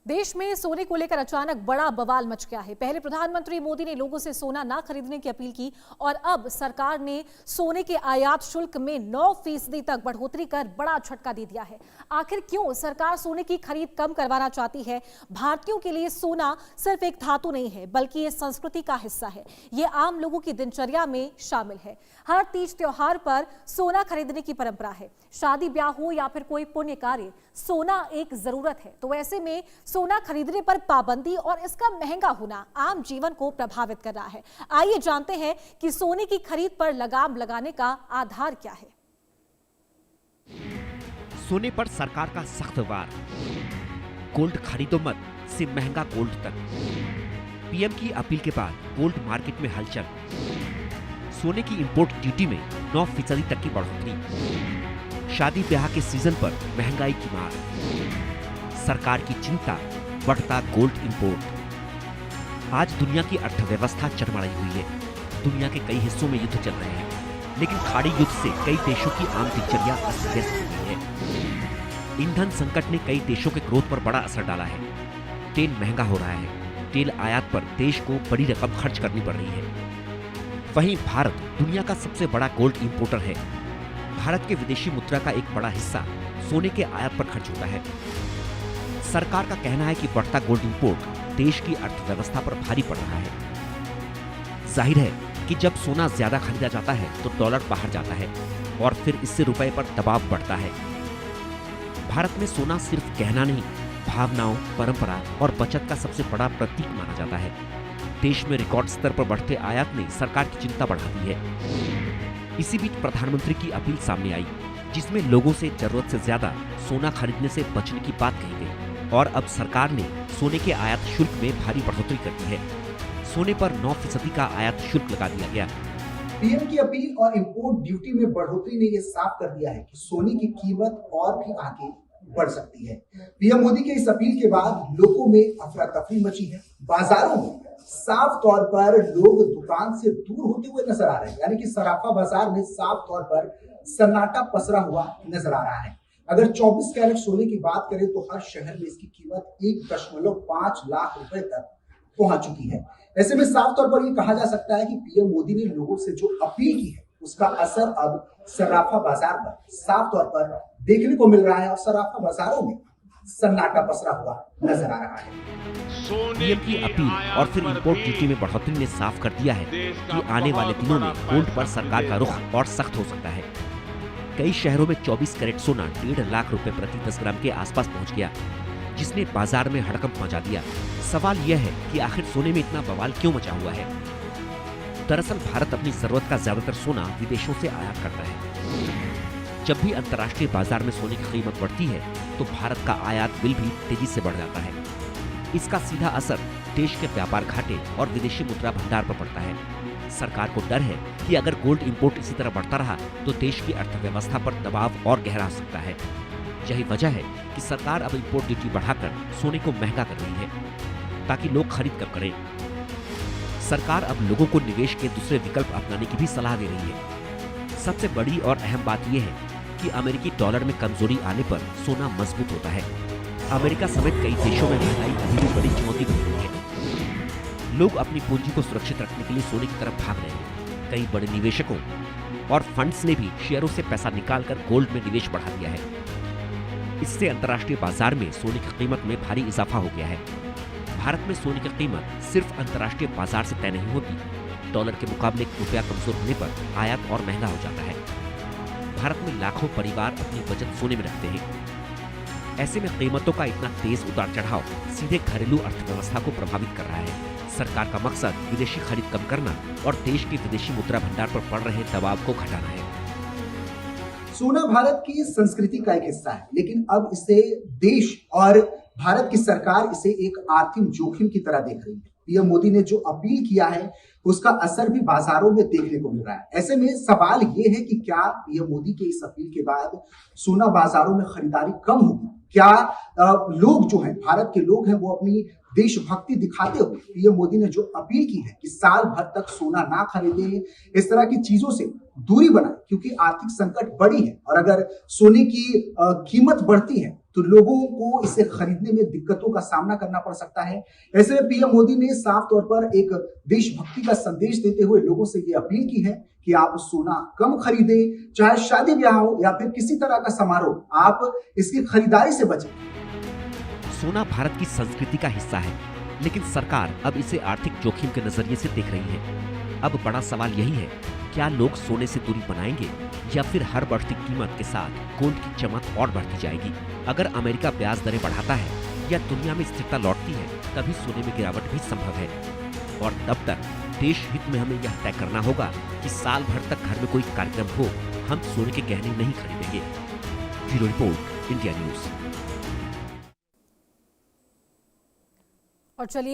देश में सोने को लेकर अचानक बड़ा बवाल मच गया है। पहले प्रधानमंत्री मोदी ने लोगों से सोना ना खरीदने की अपील की और अब सरकार ने सोने के आयात शुल्क में 9% तक बढ़ोतरी कर बड़ा झटका दे दिया है। आखिर क्यों सरकार सोने की खरीद कम करवाना चाहती है? भारतीयों के लिए सोना सिर्फ एक धातु नहीं है, बल्कि ये संस्कृति का हिस्सा है। ये आम लोगों की दिनचर्या में शामिल है। हर तीज त्योहार पर सोना खरीदने की परंपरा है। शादी ब्याह हो या फिर कोई पुण्य कार्य, सोना एक जरूरत है। तो ऐसे में सोना खरीदने पर पाबंदी और इसका महंगा होना आम जीवन को प्रभावित कर रहा है। आइए जानते हैं कि सोने की खरीद पर लगाम लगाने का आधार क्या है। सोने पर सरकार का सख्त वार, गोल्ड खरीदो मत से महंगा गोल्ड तक। पीएम की अपील के बाद गोल्ड मार्केट में हलचल। सोने की इंपोर्ट ड्यूटी में 9% तक की बढ़ोतरी। शादी ब्याह के सीजन पर महंगाई की मार। सरकार की चिंता, बढ़ता गोल्ड इंपोर्ट। आज दुनिया की अर्थव्यवस्था चरमराई हुई है। दुनिया के कई हिस्सों में युद्ध चल रहे हैं, लेकिन खाड़ी युद्ध से कई देशों की आम दिनचर्या अस्त व्यस्त हो गई है। ईंधन संकट ने कई देशों के ग्रोथ पर बड़ा असर डाला है। तेल महंगा हो रहा है। तेल आयात पर देश को बड़ी रकम खर्च करनी पड़ रही है। वहीं भारत दुनिया का सबसे बड़ा गोल्ड इंपोर्टर है। भारत के विदेशी मुद्रा का एक बड़ा हिस्सा सोने के आयात पर खर्च होता है। सरकार का कहना है कि बढ़ता गोल्ड इंपोर्ट देश की अर्थव्यवस्था पर भारी पड़ रहा है। जाहिर है कि जब सोना ज्यादा खरीदा जाता है तो डॉलर बाहर जाता है और फिर इससे रुपए पर दबाव बढ़ता है। भारत में सोना सिर्फ गहना नहीं, भावनाओं, परंपरा और बचत का सबसे बड़ा प्रतीक माना जाता है। देश में रिकॉर्ड स्तर पर बढ़ते आयात ने सरकार की चिंता बढ़ा दी है। इसी बीच प्रधानमंत्री की अपील सामने आई, जिसमें लोगों से जरूरत से ज्यादा सोना खरीदने से बचने की बात कही गई और अब सरकार ने सोने के आयात शुल्क में भारी बढ़ोतरी कर दी है। सोने पर 9% का आयात शुल्क लगा दिया गया। पीएम की अपील और इंपोर्ट ड्यूटी में बढ़ोतरी ने यह साफ कर दिया है कि सोने की कीमत और भी आगे बढ़ सकती है। पीएम मोदी के इस अपील के बाद लोगों में अफरा तफरी मची है। बाजारों में साफ तौर पर लोग दुकान से दूर होते हुए नजर आ रहे हैं, यानी कि सराफा बाजार में साफ तौर पर सन्नाटा पसरा हुआ नजर आ रहा है। अगर 24 कैरेट सोने की बात करें तो हर शहर में इसकी कीमत 1.5 लाख रुपए तक पहुंच चुकी है। ऐसे में साफ तौर पर यह कहा जा सकता है कि पीएम मोदी ने लोगों से जो अपील की है उसका असर अब सराफा बाजार पर साफ तौर पर देखने को मिल रहा है और सराफा बाजारों में सन्नाटा पसरा हुआ नजर आ रहा है। पीएम की अपील और फिर इंपोर्ट ड्यूटी में बढ़ोतरी ने साफ कर दिया है कि आने वाले दिनों में गोल्ड पर सरकार का रुख और सख्त हो सकता है। कई शहरों में 24 कैरेट सोना 1.5 लाख रुपए प्रति 10 ग्राम के आसपास पहुंच गया, जिसने बाजार में हड़कंप मचा दिया। सवाल यह है कि आखिर सोने में इतना बवाल क्यों मचा हुआ है? दरअसल भारत अपनी जरूरत का ज्यादातर सोना विदेशों से आयात करता है। जब भी अंतर्राष्ट्रीय बाजार में सोने की कीमत बढ़ती है तो भारत का आयात बिल भी तेजी से बढ़ जाता है। इसका सीधा असर देश के व्यापार घाटे और विदेशी मुद्रा भंडार पर पड़ता है। सरकार को डर है कि अगर गोल्ड इंपोर्ट इसी तरह बढ़ता रहा तो देश की अर्थव्यवस्था पर दबाव और गहरा हो सकता है। यही वजह है कि सरकार अब इंपोर्ट ड्यूटी बढ़ाकर सोने को महंगा कर रही है, ताकि लोग खरीद कर करें। सरकार अब लोगों को निवेश के दूसरे विकल्प अपनाने की भी सलाह दे रही है। सबसे बड़ी और अहम बात यह है कि अमेरिकी डॉलर में कमजोरी आने पर सोना मजबूत होता है। अमेरिका समेत कई देशों में महंगाई अभी भी बड़ी चुनौती बनी हुई है। लोग अपनी पूंजी को सुरक्षित रखने के लिए सोने की तरफ भाग रहे हैं। कई बड़े निवेशकों और फंड्स ने भी शेयरों से पैसा निकालकर गोल्ड में निवेश बढ़ा दिया है। इससे अंतर्राष्ट्रीय बाजार में सोने की कीमत में भारी इजाफा हो गया है। भारत में सोने की कीमत सिर्फ अंतर्राष्ट्रीय बाजार से तय नहीं होती। डॉलर के मुकाबले रुपया कमजोर होने पर आयात और महंगा हो जाता है। भारत में लाखों परिवार अपनी बचत सोने में रखते हैं। ऐसे में कीमतों का इतना तेज उतार चढ़ाव सीधे घरेलू अर्थव्यवस्था को प्रभावित कर रहा है। सरकार का मकसद विदेशी खरीद कम करना और देश के विदेशी मुद्रा भंडार पर पड़ रहे दबाव को घटाना है। सोना भारत की संस्कृति का एक हिस्सा है, लेकिन अब इसे देश और भारत की सरकार इसे एक आर्थिक जोखिम की तरह देख रही है। पीएम मोदी ने जो अपील किया है उसका असर भी बाजारों में देखने को मिल रहा है। ऐसे में सवाल ये है कि क्या पीएम मोदी के इस अपील के बाद सोना बाजारों में खरीदारी कम होगी? क्या लोग जो हैं, भारत के लोग हैं, वो अपनी देशभक्ति दिखाते हुए पीएम मोदी ने जो अपील की है कि साल भर तक सोना ना खरीदें, इस तरह की चीजों से दूरी बनाए, क्योंकि आर्थिक संकट बड़ी है और अगर सोने की कीमत बढ़ती है तो लोगों को इसे खरीदने में दिक्कतों का सामना करना पड़ सकता है। ऐसे में पीएम मोदी ने साफ तौर पर एक देशभक्ति का संदेश देते हुए लोगों से ये अपील की है कि आप सोना कम खरीदें, चाहे शादी ब्याह हो या फिर किसी तरह का समारोह, आप इसकी खरीदारी से बचें। सोना भारत की संस्कृति का हिस्सा है, लेकिन सरकार अब इसे आर्थिक जोखिम के नजरिए से देख रही है। अब बड़ा सवाल यही है, क्या लोग सोने से दूरी बनाएंगे या फिर हर बढ़ती कीमत के साथ गोल्ड की चमक और बढ़ती जाएगी? अगर अमेरिका ब्याज दरें बढ़ाता है या दुनिया में स्थिरता लौटती है, तभी सोने में गिरावट भी संभव है। और तब तक देश हित में हमें यह तय करना होगा कि साल भर तक घर में कोई कार्यक्रम हो, हम सोने के गहने नहीं खरीदेंगे। Bureau report, India news. और चलिए